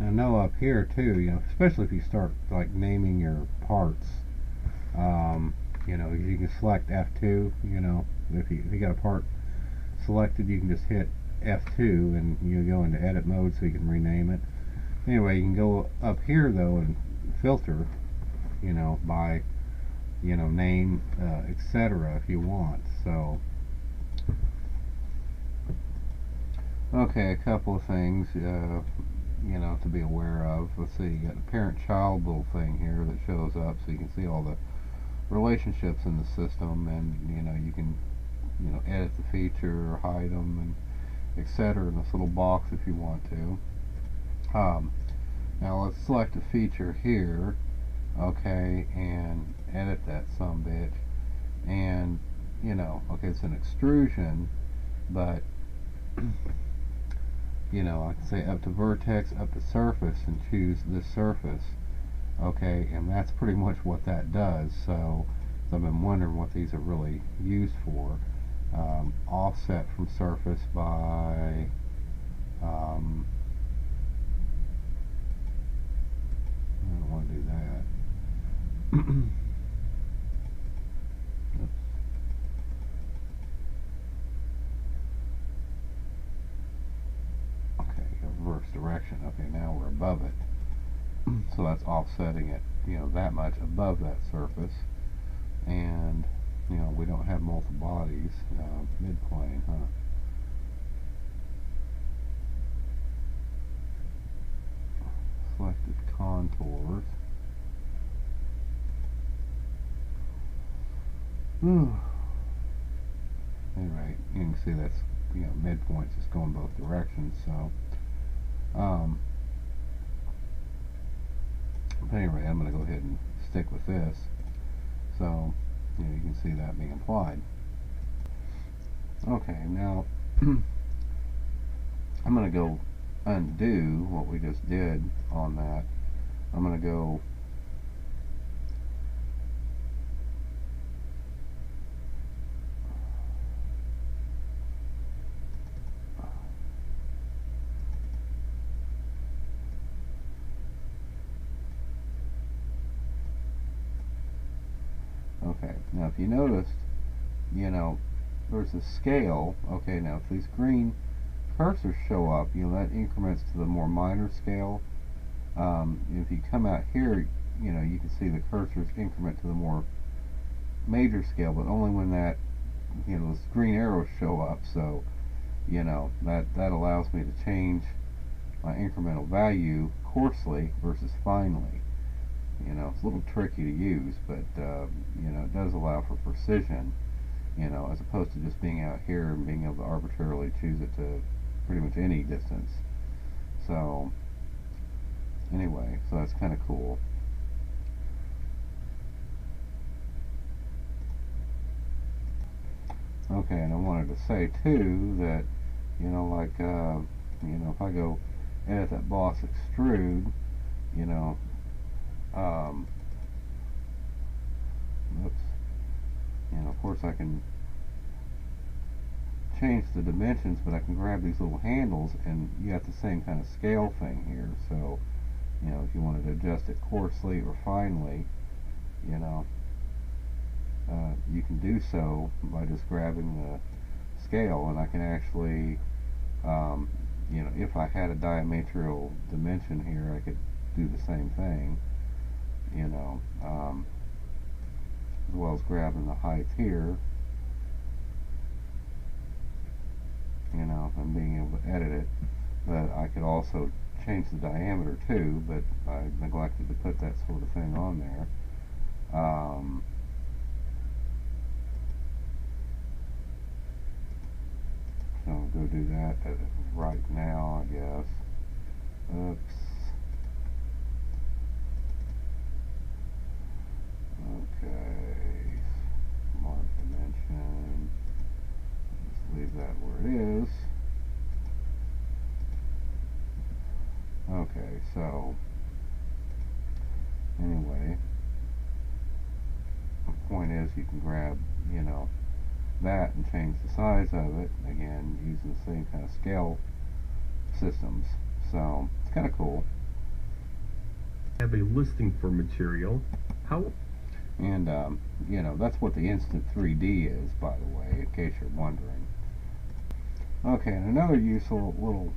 I know up here too, especially if you start like naming your parts, um, you can select F2. If you got a part selected, you can just hit F2 and you go into edit mode so you can rename it. Anyway, you can go up here though and filter, by name, etc. if you want. So, okay, a couple of things, to be aware of. Let's see, you got the parent-child little thing here that shows up, so you can see all the relationships in the system, and you can edit the feature or hide them, and etc. in this little box if you want to. Now let's select a feature here, okay, and edit that sumbitch. And okay, it's an extrusion, but I can say up to vertex, up to surface, and choose this surface. Okay, and that's pretty much what that does. So I've been wondering what these are really used for. Offset from surface by I don't want to do that. Oops. Okay, reverse direction. Okay, now we're above it. So that's offsetting it, that much above that surface. And, we don't have multiple bodies. Midplane, huh? Selected contours. Anyway, you can see that's, midpoints is going both directions, so, but anyway, I'm going to go ahead and stick with this. So, you can see that being applied. Okay, now I'm going to go undo what we just did on that. I'm going to go okay, now if you noticed, there's a scale. Okay, now if these green cursors show up, that increments to the more minor scale. If you come out here, you can see the cursors increment to the more major scale, but only when that, those green arrows show up. So, that allows me to change my incremental value coarsely versus finely. It's a little tricky to use, but it does allow for precision, as opposed to just being out here and being able to arbitrarily choose it to pretty much any distance. So anyway, so that's kind of cool. Okay, and I wanted to say too that, like, if I go edit that boss extrude, oops, of course I can change the dimensions, but I can grab these little handles, and you got the same kind of scale thing here. So, if you wanted to adjust it coarsely or finely, you can do so by just grabbing the scale, and I can actually, if I had a diametral dimension here, I could do the same thing, as well as grabbing the height here, and being able to edit it. But I could also change the diameter too, but I neglected to put that sort of thing on there. So I'll go do that right now, I guess. Oops. Okay. Mark dimension. Just leave that where it is. Okay, so anyway, the point is you can grab, that and change the size of it, again, using the same kind of scale systems. So it's kind of cool. have a listing for material. How? And you know, that's what the Instant 3D is, by the way, in case you're wondering. Okay, and another useful little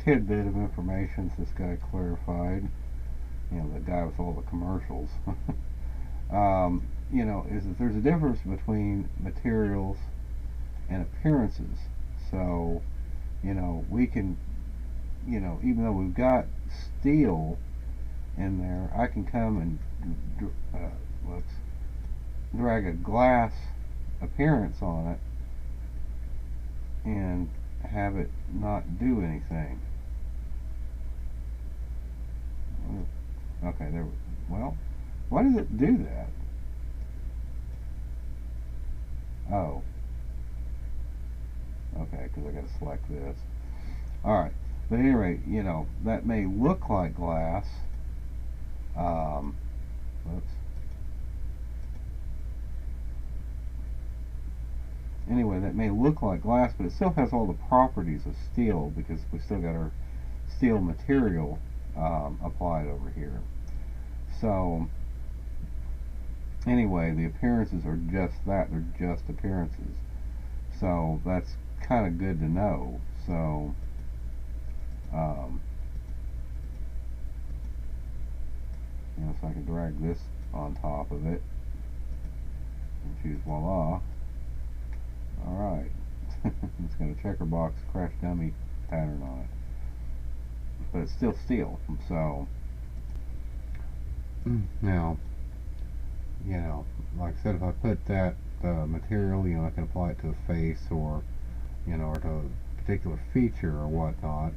tidbit of information this guy clarified, you know, the guy with all the commercials, you know, is that there's a difference between materials and appearances. So, you know, we can, you know, even though we've got steel in there, I can come and let's drag a glass appearance on it and have it not do anything. Okay, there. Well, why does it do that? Oh, okay, because I got to select this. All right, but at any rate, you know, that may look like glass. Whoops. Anyway, that may look like glass, but it still has all the properties of steel because we still got our steel material applied over here. So anyway, the appearances are just that. They're just appearances. So that's kind of good to know. So you know, so I can drag this on top of it and choose voila. Alright. It's got a checker box crash dummy pattern on it. But it's still steel. So now, you know, like I said, if I put that material, you know, I can apply it to a face or, you know, or to a particular feature or whatnot.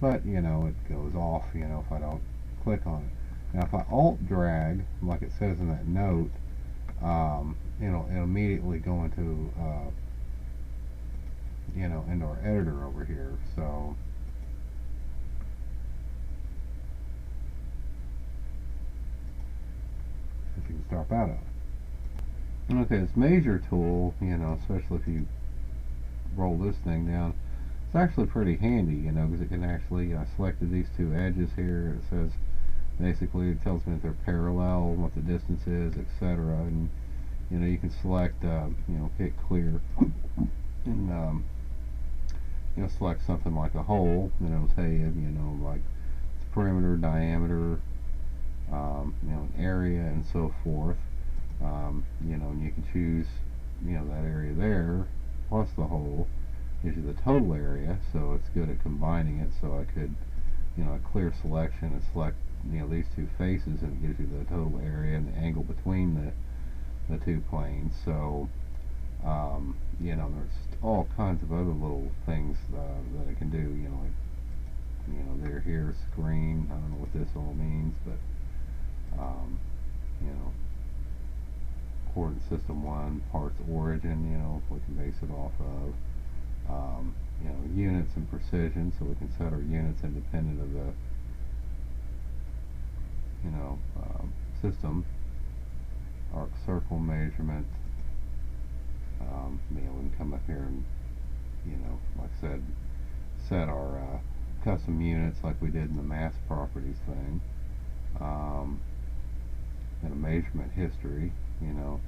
But, you know, it goes off, you know, if I don't click on it. Now, if I alt drag, like it says in that note, it'll immediately go into, you know, into our editor over here. So if you can stop out of it. Okay, this measure tool, you know, especially if you roll this thing down, it's actually pretty handy, you know, because it can actually, I selected these two edges here. It says, basically, it tells me if they're parallel, what the distance is, etc. And, you know, you can select, you know, hit clear, and, you know, select something like a hole, and it'll tell you, you know, like its perimeter, diameter, you know, an area, and so forth. You know, and you can choose, you know, that area there plus the hole gives you the total area, so it's good at combining it. So I could, you know, a clear selection and select, you know, these two faces, and it gives you the total area and the angle between the two planes. So you know, there's all kinds of other little things that it can do. You know, like, you know, there, here, screen. I don't know what this all means, but you know, coordinate system 1, parts origin. You know, we can base it off of. You know, units and precision, so we can set our units independent of the, you know, system. Arc circle measurement. You know, we can come up here and, you know, like I said, set our custom units like we did in the mass properties thing. And a measurement history, you know,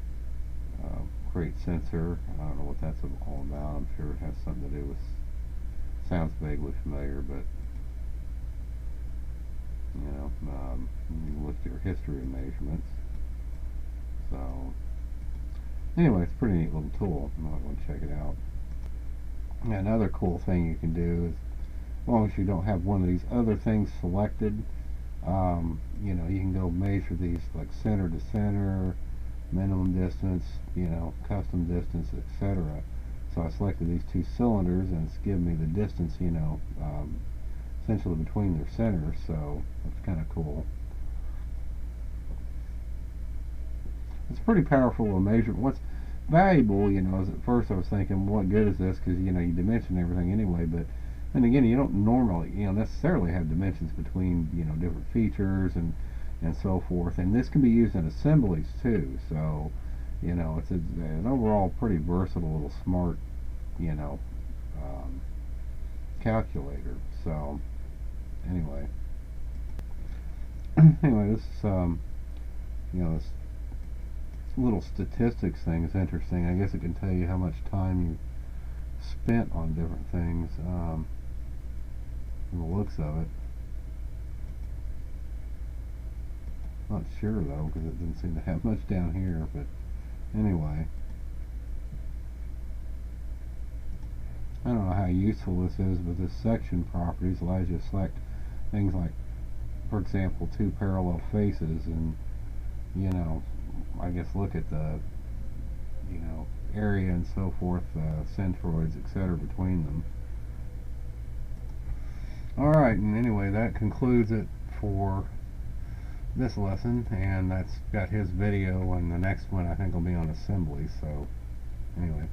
create sensor. I don't know what that's all about. I'm sure it has something to do with, sounds vaguely familiar, but, you know, you can look at your history of measurements. So anyway, it's a pretty neat little tool. You might want to check it out. Another cool thing you can do is, as long as you don't have one of these other things selected, you know, you can go measure these like center to center, minimum distance, you know, custom distance, etc. So I selected these two cylinders, and it's giving me the distance, you know, essentially between their centers. So that's kind of cool. It's pretty powerful to measure. What's valuable, you know, is at first I was thinking, what good is this? Because, you know, you dimension everything anyway. But then again, you don't normally, you know, necessarily have dimensions between, you know, different features and so forth. And this can be used in assemblies too. So, you know, it's an overall pretty versatile little smart, you know, calculator. So anyway, anyway, this this little statistics thing is interesting. I guess it can tell you how much time you spent on different things, from the looks of it. Not sure though, because it didn't seem to have much down here, but anyway. I don't know how useful this is, but this section properties allows you to select things like, for example, two parallel faces, and I guess look at the area and so forth, centroids, etc. between them. Alright, and anyway, that concludes it for this lesson, and that's got his video, and the next one I think will be on assembly. So anyway.